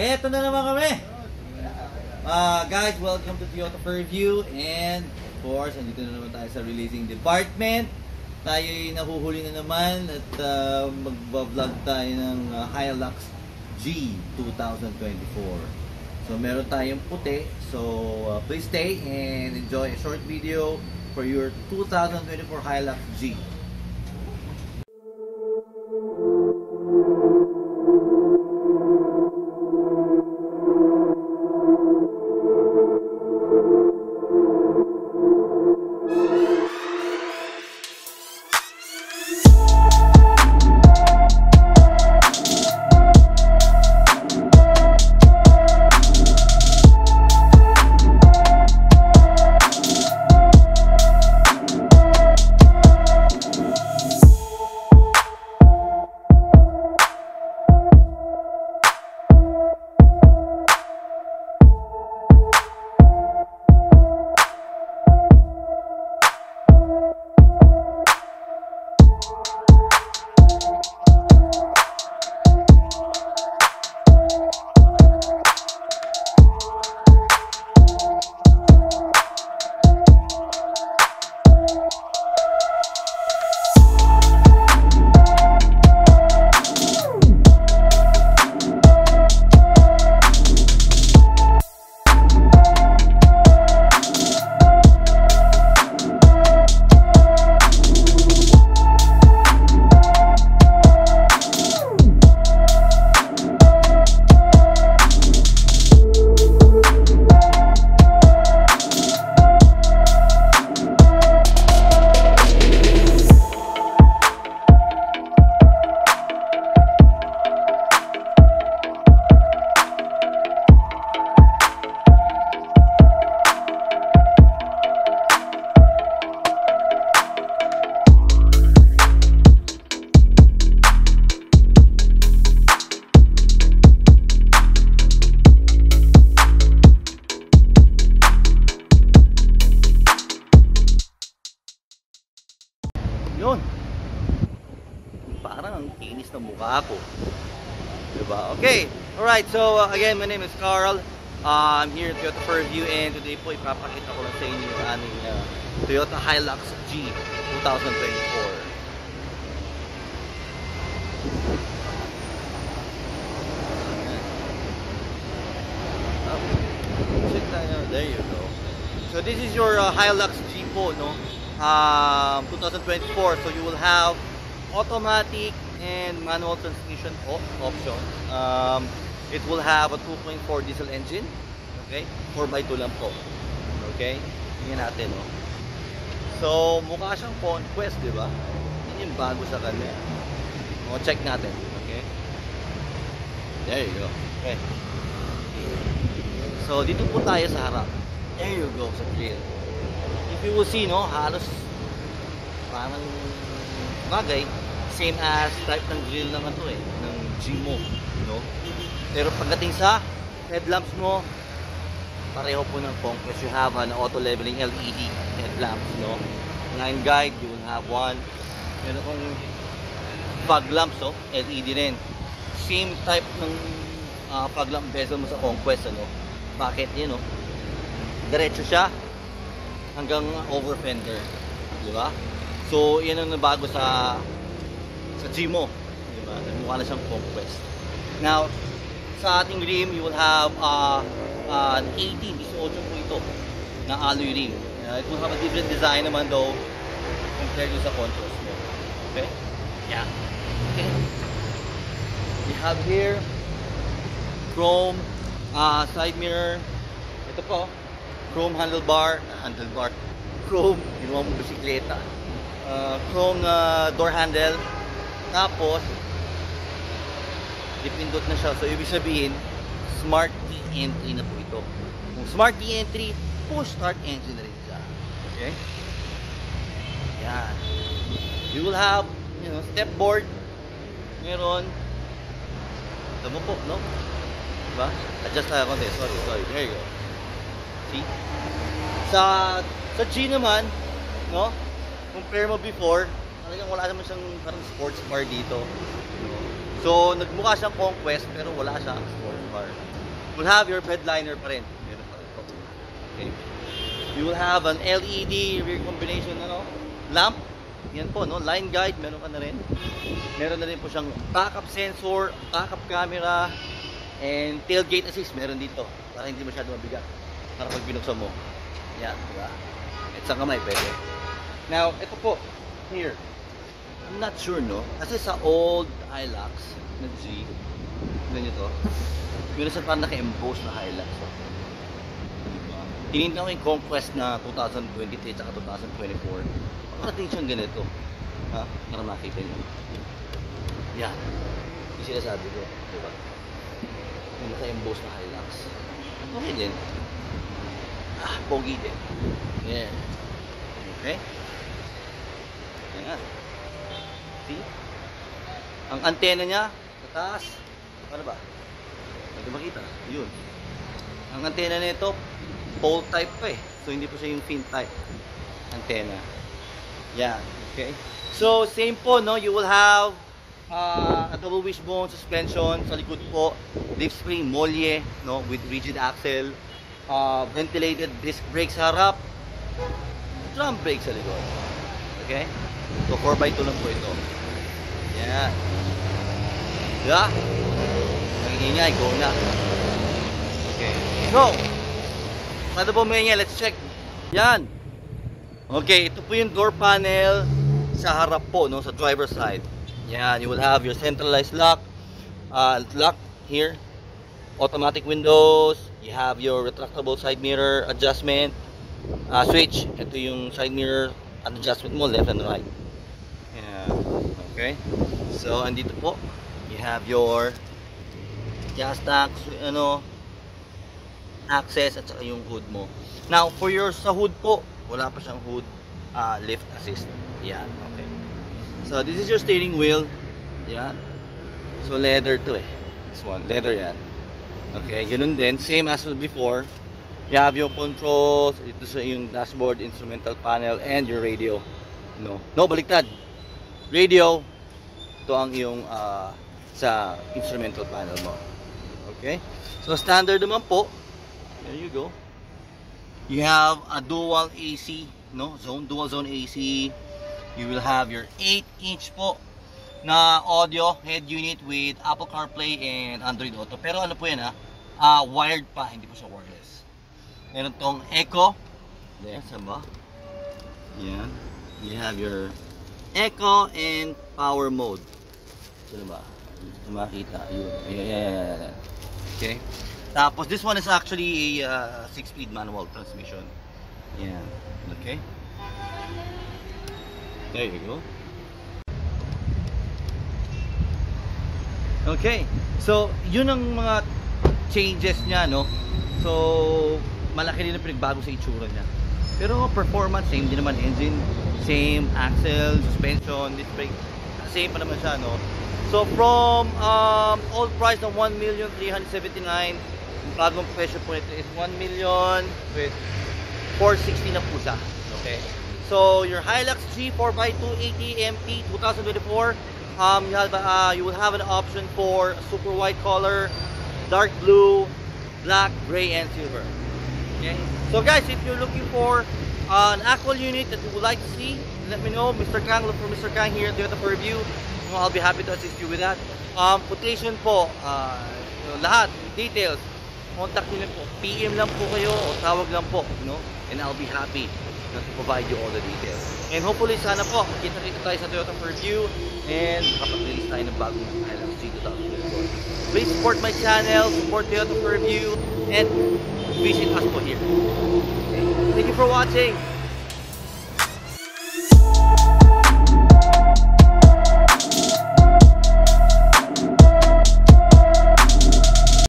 Eto na naman kami. Guys, welcome to Toyota Fairview. And of course, andito na naman tayo sa releasing department. Tayo'y nahuhuli na naman at mag-vlog tayo ng Hilux G 2024. So meron tayong puti. So please stay and enjoy a short video for your 2024 Hilux G. Yun. Parang ang kinis ng mukha ko. Diba? Okay. Alright. So, again, my name is Carl. I'm here at Toyota Fairview and today po ipapakita ko lang sa inyo yung aming Toyota Hilux G 2024. Check tayo. There you go. So, this is your Hilux G po, no? 2024, so you will have automatic and manual transmission options. It will have a 2.4 diesel engine, okay, 4x2 lang po, okay. Tingnan natin, no? So mukha siyang Conquest, di ba? Yan yung bago sa kanya. O, check natin, okay. There you go. Okay. So dito po tayo sa harap. There you go, sa grill. You will see, no, halos parang bagay, same as type ng grill ng ito eh, ng G-Mo, no? Pero pagdating sa headlamps mo, pareho po ng Conquest. You have an auto leveling LED headlamps, no? Line guide, you will have one. Meron kong fog lamps, no? LED rin. Same type ng fog lamp bezel mo sa Conquest, ano? Bakit? Yun, no? Diretso siya hanggang over fender, di ba? So, yan ang nabago sa G-Mo, di ba? Mukha na siyang Conquest. Now, sa ating rim, you will have an 18 po ito na alloy rim. It will have a different design naman though compared to sa Conquest mo. Okay? Yeah. Okay. We have here chrome side mirror. Ito po, chrome handlebar, chrome, ginawa mong bisikleta, chrome door handle, tapos dipindot na siya. So ibig sabihin smart key entry na po ito. Kung smart key entry, push start engine na rin siya. Okay, yan. You will have, you know, step board, meron, ito mo po, no? Diba? Adjust tayo konti, sorry, there you go. See? Sa G naman, no? Compare mo before, talagang wala naman siyang parang sports bar dito. No? So, nagmukha siyang Conquest, pero wala siyang sports car. You'll have your bedliner pa rin. Meron pa rin po. Okay. You will have an LED rear combination lamp. Yan po, no? Line guide, meron ka na rin. Meron na rin po siyang backup sensor, backup camera, and tailgate assist, meron dito. Para hindi masyado mabigat. Para pag binuksan mo. Yan, diba? At sa kamay, pwede. Now, ito po, here. I'm not sure, no? Kasi sa old Hilux na G, tignan nyo to, meron siya parang naka-emboss na Hilux. So, tinignan ko yung Conquest na 2023 at 2024. Parating siyang ganito. Ha? Para makita nyo. Yan. Yung sinasabi ko. Diba? Yung naka-emboss na Hilux. Okay din. Pogi din. Yeah. Okay? Yan. See? Ang antena niya, sa taas. Ano ba? Hindi makita. Yun. Ang antena nito, pole type pa eh. So, hindi po siya yung fin type antenna. Yan. Okay? So, same po, no? You will have a double wishbone suspension sa likod po. Leaf spring, molye, no? With rigid axle. Ventilated disc brakes sa harap. Drum brakes sa likod. Okay? So 4x2 lang po ito. Yan. Diba? Nangingingay, go na. Okay. So, ano po mga let's check. Yan. Okay, ito po yung door panel sa harap po, no, sa driver side. Yan, you will have your centralized lock. Lock here. Automatic windows. You have your retractable side mirror adjustment. Switch. Ito yung side mirror adjustment mo, left and right. Okay, so andito po you have your gas tank, access at saka yung hood mo. Now for your sa hood po, wala pa siyang hood lift assist. Yan, okay. So this is your steering wheel. Yan. So leather to eh. This one, leather yan. Okay, ganun din, same as before. You have your controls, ito sa yung dashboard, instrumental panel, and your radio. No, baliktad. Radio, ito ang yung sa instrumental panel mo. Okay? So standard naman po, there you go. You have a dual AC, no? Dual zone AC. You will have your 8-inch po na audio head unit with Apple CarPlay and Android Auto. Pero ano po yan wired pa, hindi po siya wireless. Meron tong Echo. There, saan ba? Yan. You have your Echo and power mode. Sino ba? Makita. Yun. Ayan. Okay. Tapos this one is actually a 6-speed manual transmission. Yan. Okay. There you go. Okay. So, yun ang mga changes niya, no? So, malaki din ang pinagbago sa itsura niya. Pero performance, same din naman. Engine, same. Axle, suspension, disc brake, same pa naman siya, no? So from old price ng 1,379,000, yung bagong presyo po ito is 1,460,000 na po siya. Okay? So your Hilux G 4x2 ATMP 2024, you will have an option for super white color, dark blue, black, gray, and silver. Okay? So guys, if you're looking for an actual unit that you would like to see, let me know. Mr. Kang, look for Mr. Kang here at Toyota for review. I'll be happy to assist you with that. Quotation po, lahat, details, contact nyo lang po. PM lang po kayo o tawag lang po, no? And I'll be happy to provide you all the details. And hopefully, sana po, kita-kita tayo sa Toyota for review and kapag-release tayo ng bagong Hilux G 2024. Please support my channel, support Toyota for review, and visit us po here. Okay. Thank you for watching.